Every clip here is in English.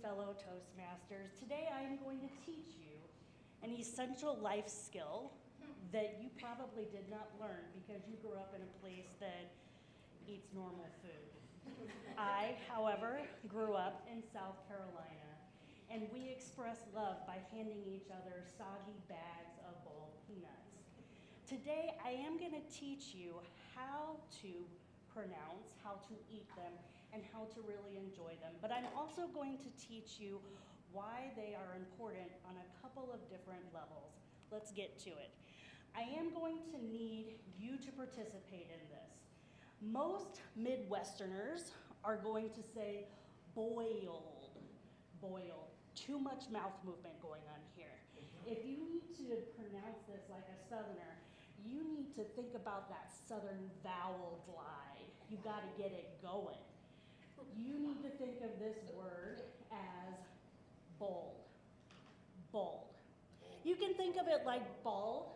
fellow Toastmasters. Today I am going to teach you an essential life skill that you probably did not learn because you grew up in a place that eats normal food. I, however, grew up in South Carolina, and we express love by handing each other soggy bags of boiled peanuts. Today I am going to teach you how to pronounce, how to eat them, and how to really enjoy them. But I'm also going to teach you why they are important on a couple of different levels. Let's get to it. I am going to need you to participate in this. Most Midwesterners are going to say boiled, boiled. Too much mouth movement going on here. If you need to pronounce this like a Southerner, you need to think about that Southern vowel glide. You got to get it going. You need to think of this word as bold, bold. You can think of it like bald,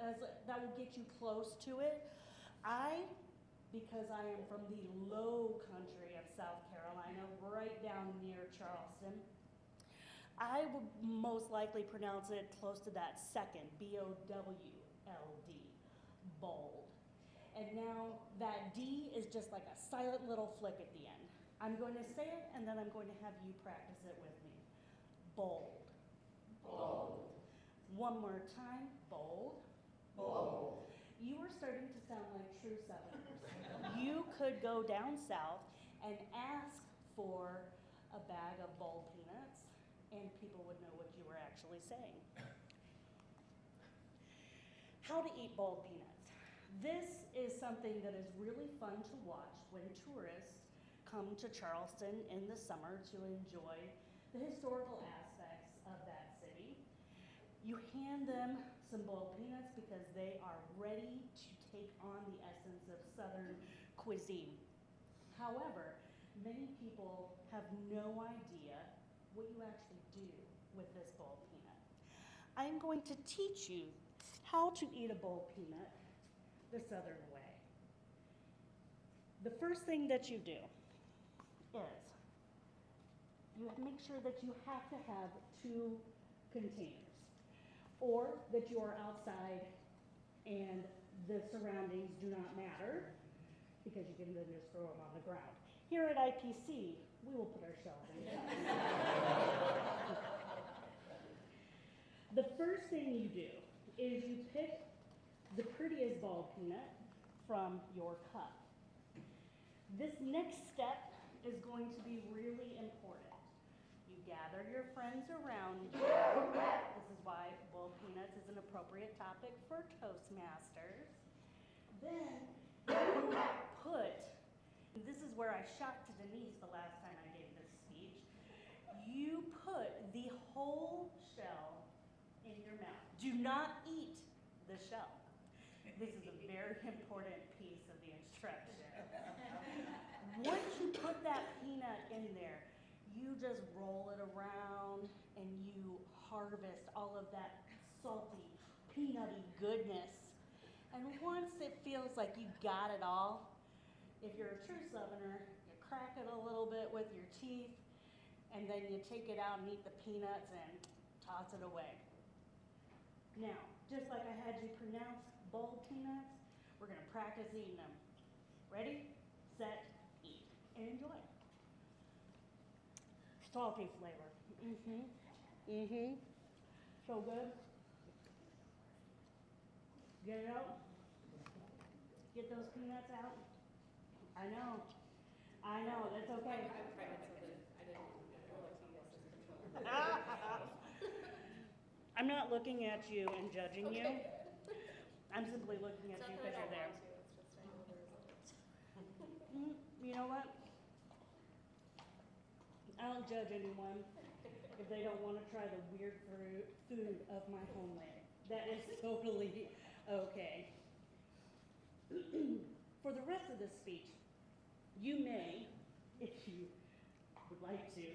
as that will get you close to it. Because I am from the low country of South Carolina, right down near Charleston, I would most likely pronounce it close to that second, B-O-W-L-D, bold. And now that D is just like a silent little flick at the end. I'm going to say it, and then I'm going to have you practice it with me. Bold. Bold. One more time. Bold. Bold. You are starting to sound like true Southerners. You could go down south and ask for a bag of boiled peanuts, and people would know what you were actually saying. How to eat boiled peanuts. This is something that is really fun to watch when tourists come to Charleston in the summer to enjoy the historical aspects of that city. You hand them some boiled peanuts because they are ready to take on the essence of Southern cuisine. However, many people have no idea what you actually do with this boiled peanut. I'm going to teach you how to eat a boiled peanut the Southern way. The first thing that you do is you make sure that you have to have two containers, or that you are outside and the surroundings do not matter, because you can then just throw them on the ground. Here at IPC, we will put our shelves in cups. The first thing you do is you pick the prettiest boiled peanut from your cup. This next step is going to be really important. You gather your friends around you. This is why boiled peanuts is an appropriate topic for Toastmasters. Then you put, this is where I shocked Denise the last time I gave this speech, you put the whole shell in your mouth. Do not eat the shell. This is a very important piece of the instruction. Once you put that peanut in there, you just roll it around and you harvest all of that salty, peanutty goodness. And once it feels like you got it all, if you're a true Southerner, you crack it a little bit with your teeth, and then you take it out and eat the peanuts and toss it away. Now, just like I had you pronounce boiled peanuts, we're going to practice eating them. Ready, set, eat, and enjoy. Salty flavor. So good. Get it out. Get those peanuts out. I know, that's okay. I'm pregnant, so I didn't know what you guys. I'm not looking at you and judging you. Okay. I'm simply looking at It's you not that because I you're don't there. want to, it's just I know the results. You know what? I don't judge anyone if they don't want to try the weird food of my homeland. That is totally okay. For the rest of this speech, you may, if you would like to,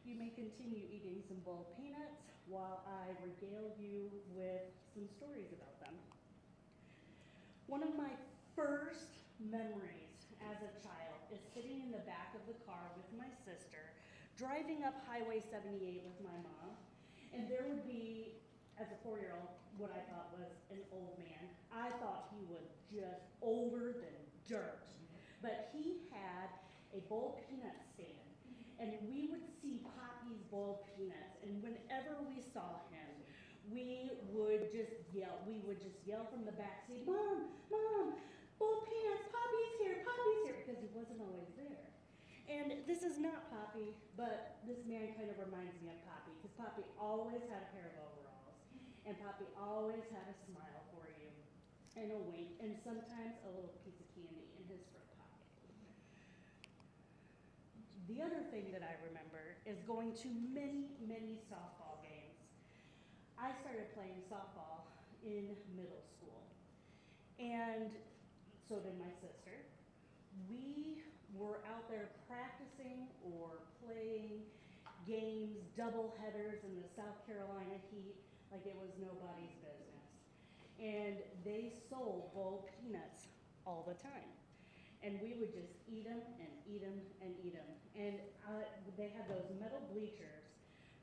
you may continue eating some boiled peanuts while I regale you with some stories about them. One of my first memories as a child is sitting in the back of the car with my sister driving up Highway 78 with my mom, and there would be, as a 4-year-old, what I thought was an old man. I thought he was just older than dirt. But he had a boiled peanut stand, and we would see Poppy's boiled peanuts, and whenever we saw him, we would just yell. We would just yell from the back seat, "Mom, Mom, boiled peanuts, Poppy's here, because he wasn't always there. And this is not Poppy, but this man kind of reminds me of Poppy, because Poppy always had a pair of overalls, and Poppy always had a smile for you, and a wink, and sometimes a little piece of candy in his front pocket. The other thing that I remember is going to many, many softball games. I started playing softball in middle school, and so did my sister. We were out there practicing or playing games, double headers in the South Carolina heat like it was nobody's business. And they sold boiled peanuts all the time. And we would just eat them and eat them and eat them. And they had those metal bleachers.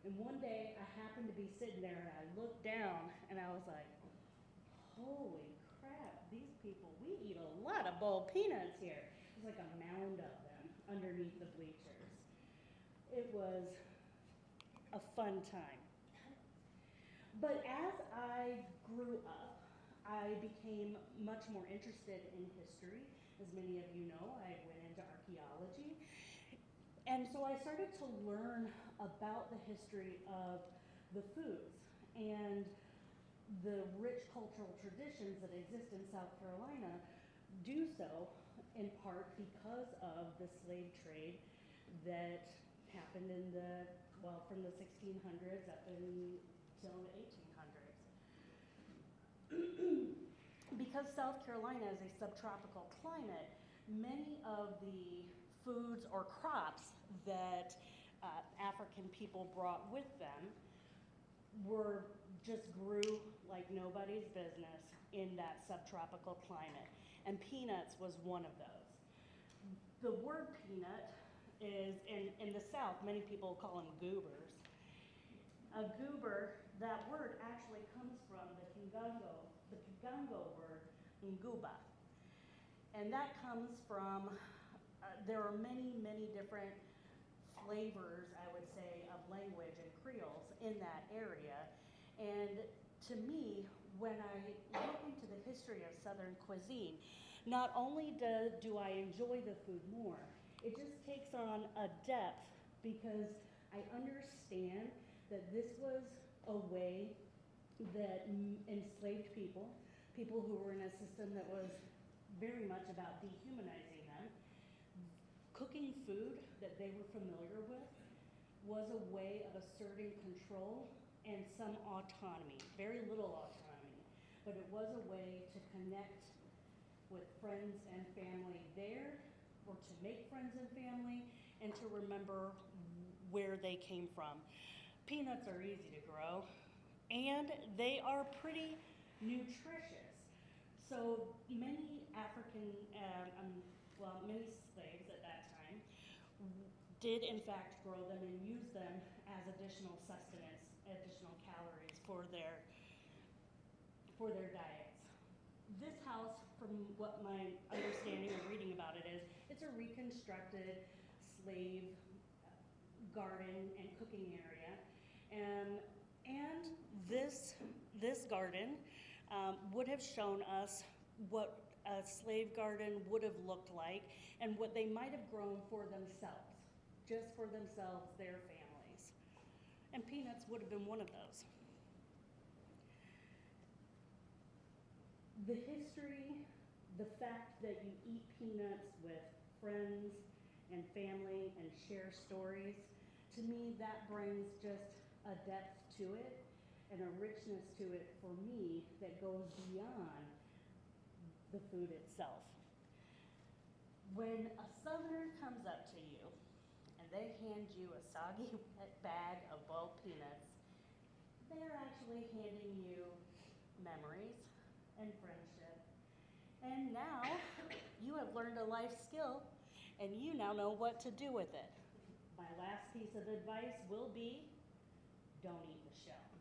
And one day I happened to be sitting there and I looked down and I was like, holy crap, these people, we eat a lot of boiled peanuts here. It was like a mound of them underneath the bleachers. It was a fun time. But as I grew up, I became much more interested in history. As many of you know, I went into archaeology. And so I started to learn about the history of the foods and the rich cultural traditions that exist in South Carolina, do so in part because of the slave trade that happened in from the 1600s up until the 1800s. Because South Carolina is a subtropical climate, many of the foods or crops that African people brought with them just grew like nobody's business in that subtropical climate. And peanuts was one of those. The word peanut is, in the South, many people call them goobers. A goober, that word actually comes from the Kigongo word, nguba. And that comes from, there are many, many different flavors, I would say, of language and Creoles in that area. And to me, when I look into the history of Southern cuisine, not only do I enjoy the food more, it just takes on a depth because I understand that this was a way that enslaved people who were in a system that was very much about dehumanizing them, cooking food that they were familiar with was a way of asserting control and some autonomy, very little autonomy, but it was a way to connect with friends and family there, or to make friends and family, and to remember where they came from. Peanuts are easy to grow, and they are pretty nutritious. So many many slaves at that time did in fact grow them and use them as additional sustenance, additional calories for their diets. This house, from what my understanding of reading about it is, it's a reconstructed slave garden and cooking area. And this garden would have shown us what a slave garden would have looked like and what they might have grown for themselves, just for themselves, their families. And peanuts would have been one of those. The history, the fact that you eat peanuts with friends and family and share stories, to me that brings just a depth to it and a richness to it for me that goes beyond the food itself. When a Southerner comes up to you and they hand you a soggy wet bag of boiled peanuts, they're actually handing you memories and friendship. And now you have learned a life skill and you now know what to do with it. My last piece of advice will be, don't eat the shell.